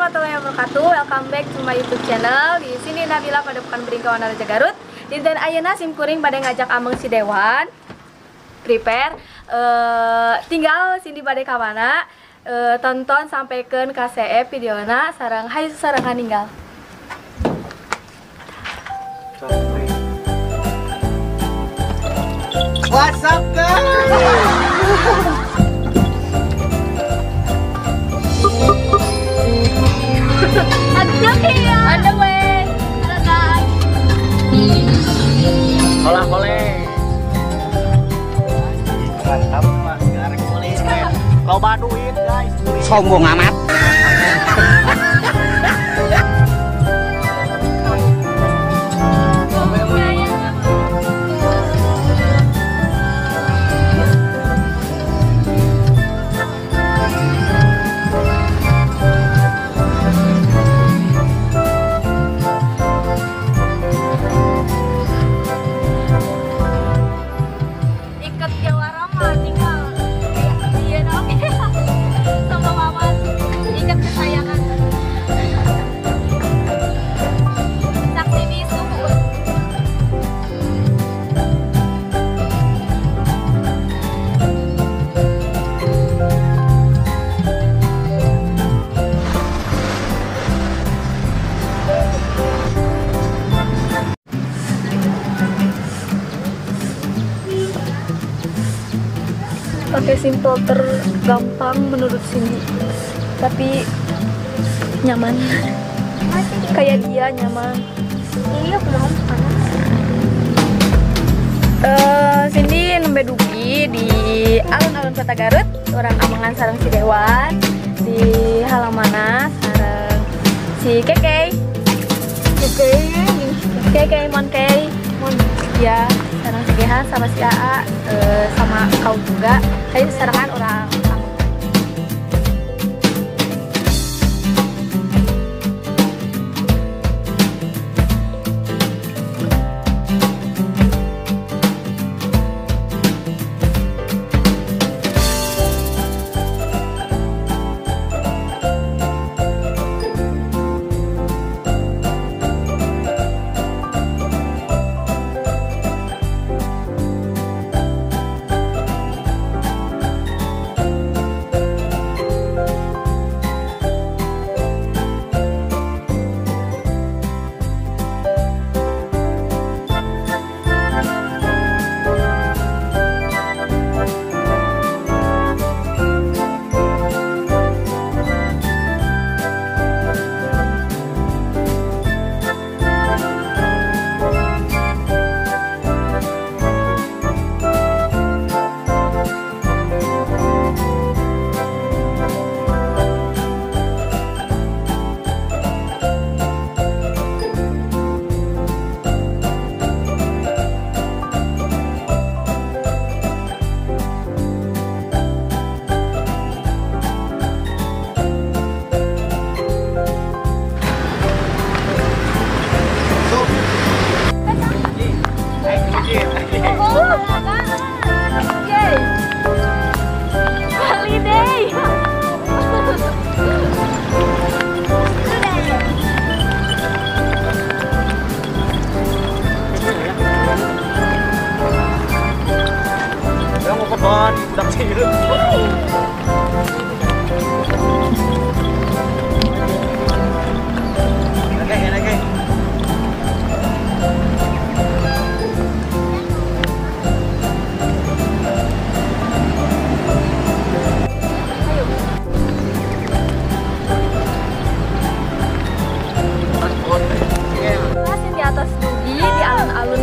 warahmatullahi wabarakatuh. Welcome back to my YouTube channel. Di sini Nabila pada Pekan Beringkawan Raja Garut. Dan ayeuna simkuring pada ngajak Ameng si Dewan prepare tinggal sini pada kawana tonton sampaikan KCE videona sarang hai sarang ninggal. What's up guys? Ada weh. Oleh. Mantap mas, garek boleh. Loba duit guys. Sombong amat. Pakai simple tergampang menurut Cindy, tapi nyaman. Kayak dia nyaman. Iya, belum panas. Cindy nembe dugi di alun-alun Kota Garut, orang Amengan sareng si Dewan di halaman sareng si Keke mon ya sareng si Gehan sama si AA sama kau juga. Ayo serangan orang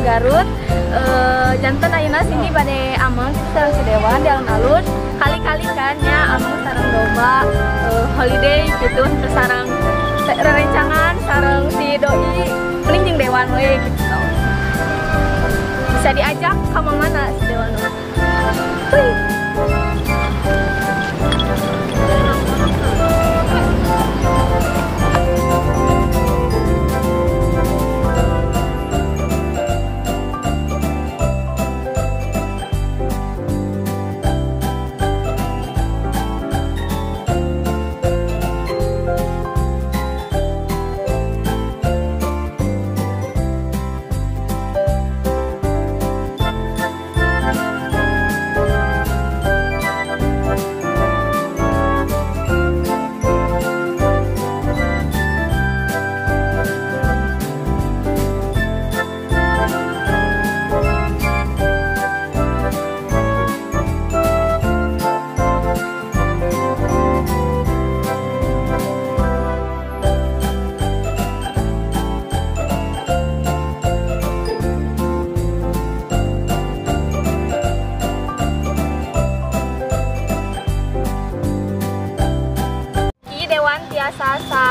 Garut. Jantan ayeuna sini pada Ameng sareng si Dewan di alun-alun kali-kali kan nya Ameng sareng domba holiday gitu terus sareng rerencangan sareng si doi paling jeung Dewan we gitu. Bisa diajak ka mana si Dewan. tiasa sa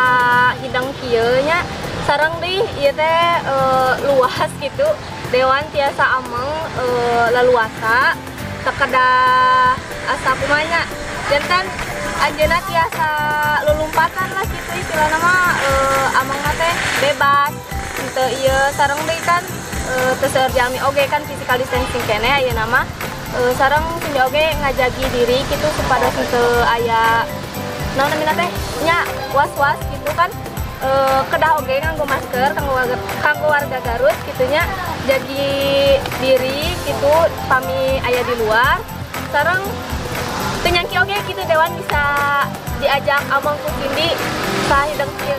hidang kieu nya sareng di ieu teh luas gitu. Dewan tiasa ameng leluasa sekedah asa kumanya jantan anjeunna tiasa lulumpatan lah gitu istilahna mah ameng teh bebas teu ieu sareng deui kan teu seueur jalmi oge kan physical distancing keneh ayeuna mah sareng sini oge ngajagi diri gitu supaya teu aya naon namina teh nya was-was gitu kan kedah oge nganggo masker kanggo warga Garut gitunya jadi diri gitu pami aya di luar sareng teu nyangki oge gitu dewan bisa diajak among ku Cindy sahideng kieu.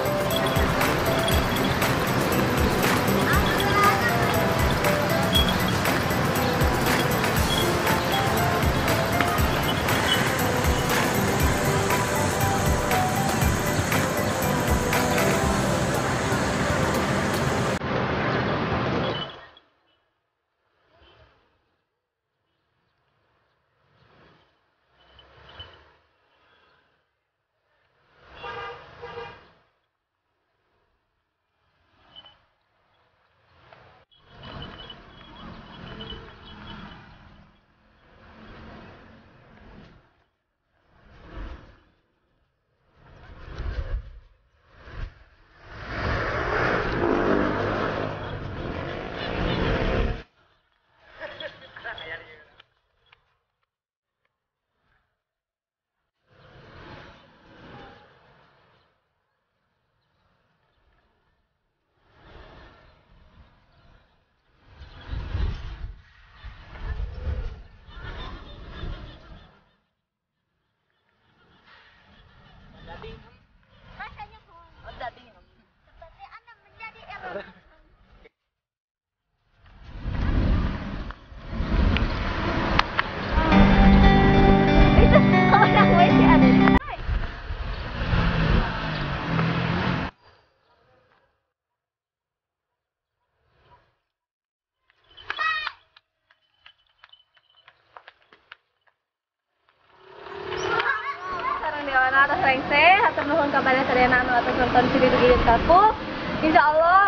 Atas rengse, hatur nuhun kepada sadayana anu atas nonton video di kaku. Insyaallah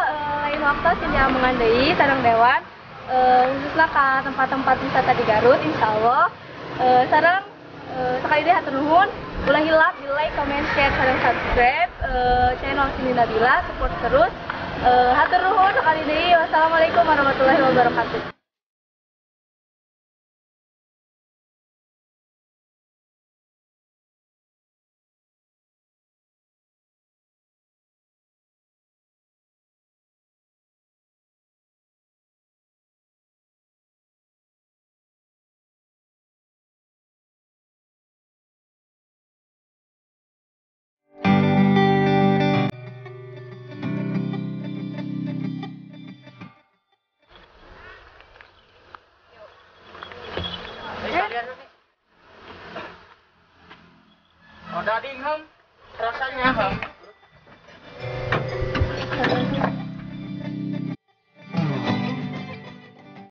lain waktu cenah mengandai sareng dewan khususnya ke tempat-tempat wisata di Garut insyaallah sareng sekali deh hatur nuhun ulah hilap di like, comment, share, sareng subscribe channel Cindy Nabila support terus hatur nuhun sekali deh. Wassalamualaikum warahmatullahi wabarakatuh. Oh, daging ham rasanya ham.